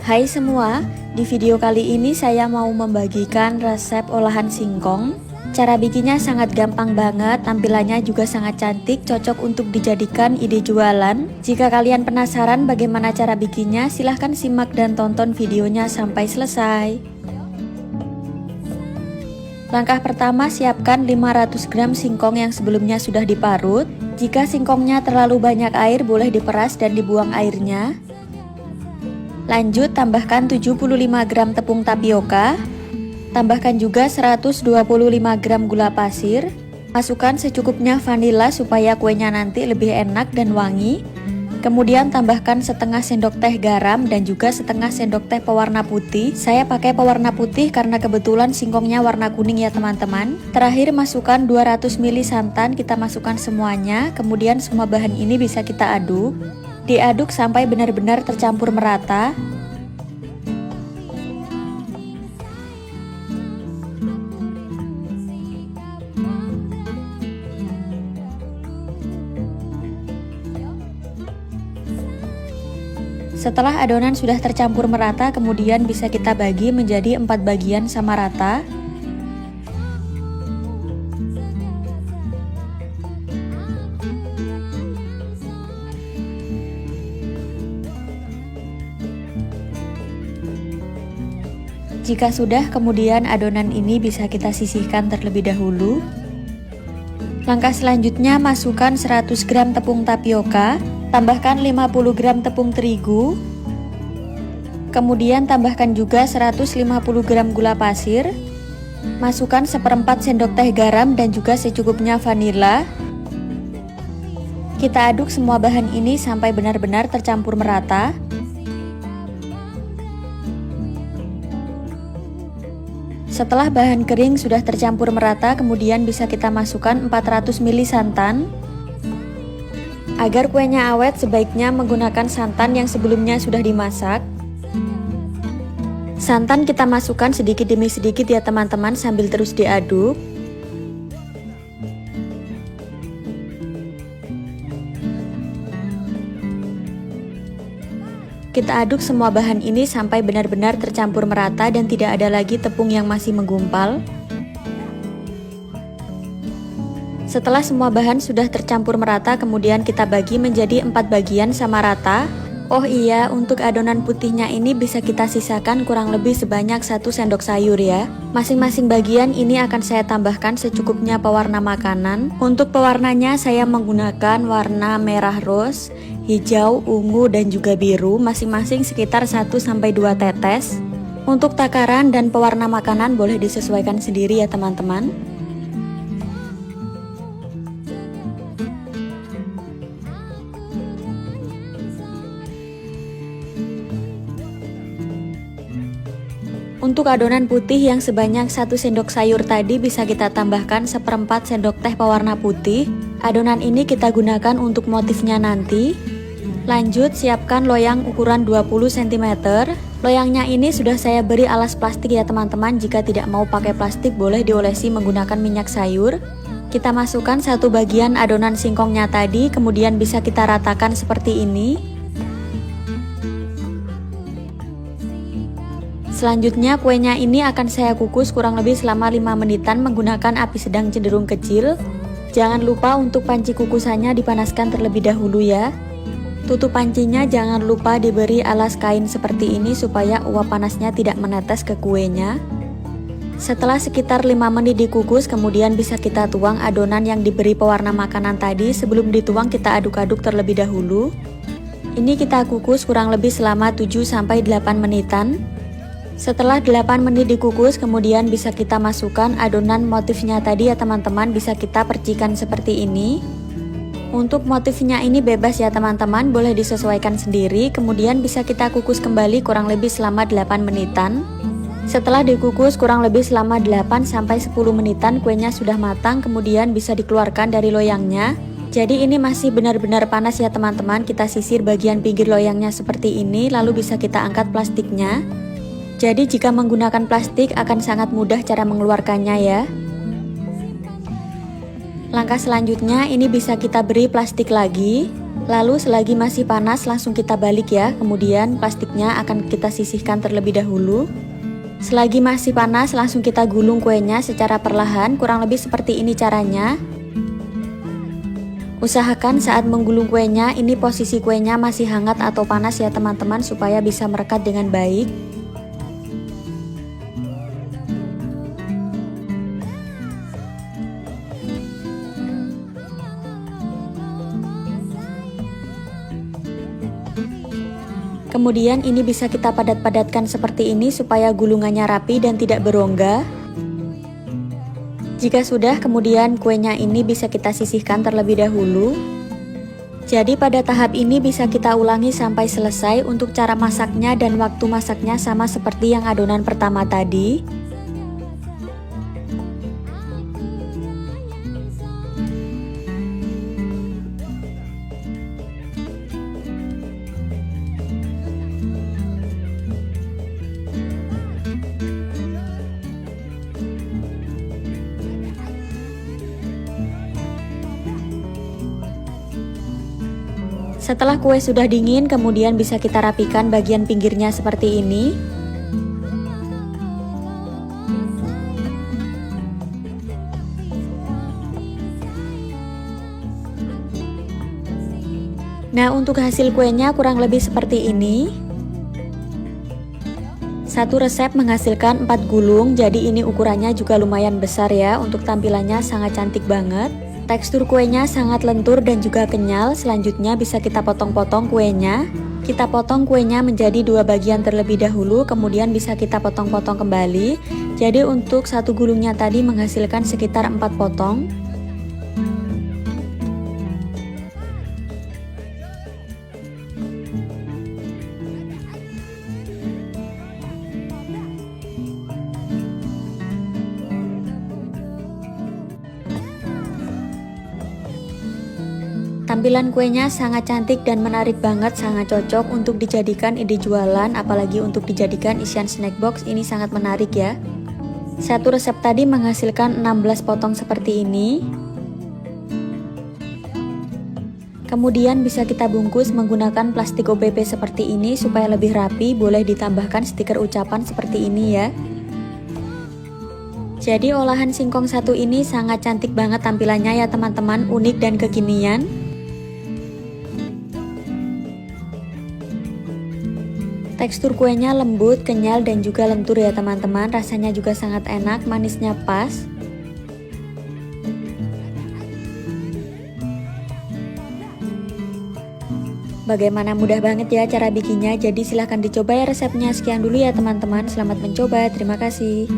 Hai semua, di video kali ini saya mau membagikan resep olahan singkong. Cara bikinnya sangat gampang banget, tampilannya juga sangat cantik, cocok untuk dijadikan ide jualan. Jika kalian penasaran bagaimana cara bikinnya, silahkan simak dan tonton videonya sampai selesai. Langkah pertama, siapkan 500 gram singkong yang sebelumnya sudah diparut. Jika singkongnya terlalu banyak air, boleh diperas dan dibuang airnya. Lanjut, tambahkan 75 gram tepung tapioka. Tambahkan juga 125 gram gula pasir. Masukkan secukupnya vanila supaya kuenya nanti lebih enak dan wangi. Kemudian tambahkan setengah sendok teh garam dan juga setengah sendok teh pewarna putih. Saya pakai pewarna putih karena kebetulan singkongnya warna kuning ya teman-teman. Terakhir masukkan 200 ml santan, kita masukkan semuanya. Kemudian semua bahan ini bisa kita aduk. Diaduk sampai benar-benar tercampur merata. Setelah adonan sudah tercampur merata, kemudian bisa kita bagi menjadi 4 bagian sama rata. Jika sudah, kemudian adonan ini bisa kita sisihkan terlebih dahulu. Langkah selanjutnya, masukkan 100 gram tepung tapioka. Tambahkan 50 gram tepung terigu. Kemudian tambahkan juga 150 gram gula pasir. Masukkan seperempat sendok teh garam dan juga secukupnya vanila. Kita aduk semua bahan ini sampai benar-benar tercampur merata. Setelah bahan kering sudah tercampur merata, kemudian bisa kita masukkan 400 ml santan. Agar kuenya awet, sebaiknya menggunakan santan yang sebelumnya sudah dimasak. Santan kita masukkan sedikit demi sedikit ya teman-teman, sambil terus diaduk. Kita aduk semua bahan ini sampai benar-benar tercampur merata dan tidak ada lagi tepung yang masih menggumpal. Setelah semua bahan sudah tercampur merata, kemudian kita bagi menjadi 4 bagian sama rata. Oh iya, untuk adonan putihnya ini bisa kita sisakan kurang lebih sebanyak 1 sendok sayur ya. Masing-masing bagian ini akan saya tambahkan secukupnya pewarna makanan. Untuk pewarnanya saya menggunakan warna merah rose, hijau, ungu, dan juga biru, masing-masing sekitar 1-2 tetes. Untuk takaran dan pewarna makanan boleh disesuaikan sendiri ya teman-teman. Untuk adonan putih yang sebanyak 1 sendok sayur tadi bisa kita tambahkan seperempat sendok teh pewarna putih. Adonan ini kita gunakan untuk motifnya nanti. Lanjut, siapkan loyang ukuran 20 cm. Loyangnya ini sudah saya beri alas plastik ya teman-teman. Jika tidak mau pakai plastik, boleh diolesi menggunakan minyak sayur. Kita masukkan 1 bagian adonan singkongnya tadi, kemudian bisa kita ratakan seperti ini. Selanjutnya kuenya ini akan saya kukus kurang lebih selama 5 menitan menggunakan api sedang cenderung kecil. Jangan lupa untuk panci kukusannya dipanaskan terlebih dahulu ya. Tutup pancinya jangan lupa diberi alas kain seperti ini supaya uap panasnya tidak menetes ke kuenya. Setelah sekitar 5 menit dikukus, kemudian bisa kita tuang adonan yang diberi pewarna makanan tadi. Sebelum dituang kita aduk-aduk terlebih dahulu. Ini kita kukus kurang lebih selama 7-8 menitan. Setelah 8 menit dikukus, kemudian bisa kita masukkan adonan motifnya tadi ya teman-teman, bisa kita percikan seperti ini. Untuk motifnya ini bebas ya teman-teman, boleh disesuaikan sendiri. Kemudian bisa kita kukus kembali kurang lebih selama 8 menitan. Setelah dikukus kurang lebih selama 8-10 menitan, kuenya sudah matang, kemudian bisa dikeluarkan dari loyangnya. Jadi ini masih benar-benar panas ya teman-teman. Kita sisir bagian pinggir loyangnya seperti ini, lalu bisa kita angkat plastiknya. Jadi jika menggunakan plastik akan sangat mudah cara mengeluarkannya ya. Langkah selanjutnya ini bisa kita beri plastik lagi. Lalu selagi masih panas langsung kita balik ya, kemudian plastiknya akan kita sisihkan terlebih dahulu. Selagi masih panas langsung kita gulung kuenya secara perlahan, kurang lebih seperti ini caranya. Usahakan saat menggulung kuenya ini posisi kuenya masih hangat atau panas ya teman-teman, supaya bisa merekat dengan baik. Kemudian ini bisa kita padat-padatkan seperti ini supaya gulungannya rapi dan tidak berongga. Jika sudah, kemudian kuenya ini bisa kita sisihkan terlebih dahulu. Jadi pada tahap ini bisa kita ulangi sampai selesai. Untuk cara masaknya dan waktu masaknya sama seperti yang adonan pertama tadi. Setelah kue sudah dingin, kemudian bisa kita rapikan bagian pinggirnya seperti ini. Nah, untuk hasil kuenya kurang lebih seperti ini. Satu resep menghasilkan 4 gulung, jadi ini ukurannya juga lumayan besar ya. Untuk tampilannya sangat cantik banget. Tekstur kuenya sangat lentur dan juga kenyal. Selanjutnya bisa kita potong-potong kuenya. Kita potong kuenya menjadi 2 bagian terlebih dahulu, kemudian bisa kita potong-potong kembali. Jadi untuk satu gulungnya tadi menghasilkan sekitar 4 potong. Tampilan kuenya sangat cantik dan menarik banget, sangat cocok untuk dijadikan ide jualan, apalagi untuk dijadikan isian snack box. Ini sangat menarik ya. Satu resep tadi menghasilkan 16 potong seperti ini. Kemudian bisa kita bungkus menggunakan plastik OPP seperti ini supaya lebih rapi. Boleh ditambahkan stiker ucapan seperti ini ya. Jadi olahan singkong satu ini sangat cantik banget tampilannya ya teman-teman, unik dan kekinian. Tekstur kuenya lembut, kenyal, dan juga lentur ya teman-teman. Rasanya juga sangat enak, manisnya pas. Bagaimana, mudah banget ya cara bikinnya. Jadi silahkan dicoba ya resepnya. Sekian dulu ya teman-teman, selamat mencoba, terima kasih.